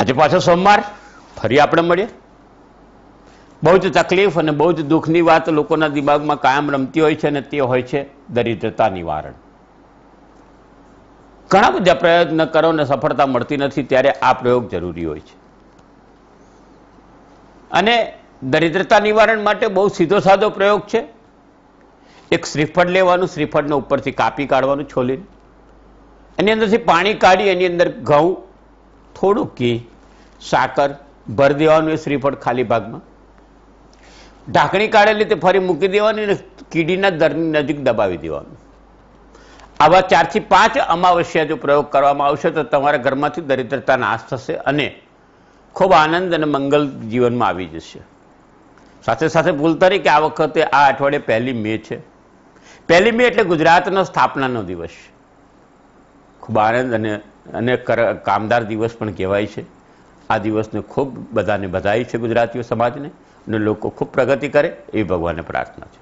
આજે પાછો સોમવાર ફરી આપણે મળીએ. બહુ જ તકલીફ અને બહુ જ દુઃખની વાત લોકોના દિમાગમાં કાયમ રમતી હોય છે અને તે હોય છે દરિદ્રતા નિવારણ. ઘણા બધા પ્રયત્ન કરો ને સફળતા મળતી નથી, ત્યારે આ પ્રયોગ જરૂરી હોય છે. અને દરિદ્રતા નિવારણ માટે બહુ સીધો સાદો પ્રયોગ છે. એક શ્રીફળ લેવાનું, શ્રીફળને ઉપરથી કાપી કાઢવાનું છોલીને, એની અંદરથી પાણી કાઢી એની અંદર ઘઉં, થોડું ઘી, સાકર ભરી દેવાનું. એ શ્રીફળ ખાલી ભાગમાં ઢાંકણી કાઢેલી તે ફરી મૂકી દેવાની અને કીડીના દરની નજીક દબાવી દેવાનું. આવા 4 થી 5 અમાવસ્યા જો પ્રયોગ કરવામાં આવશે તો તમારા ઘરમાંથી દરિદ્રતા નાશ થશે અને ખૂબ આનંદ અને મંગલ જીવનમાં આવી જશે. સાથે સાથે ભૂલતા નહીં કે આ વખતે આ અઠવાડિયે 1 મે છે. 1 મે એટલે ગુજરાતનો સ્થાપનાનો દિવસ. ખૂબ આનંદ અને કામદાર દિવસ પણ કહેવાય છે. આ દિવસને ખૂબ બધાને બધાઈ છે ગુજરાતીઓ સમાજને, અને લોકો ખૂબ પ્રગતિ કરે એવી ભગવાનને પ્રાર્થના છે.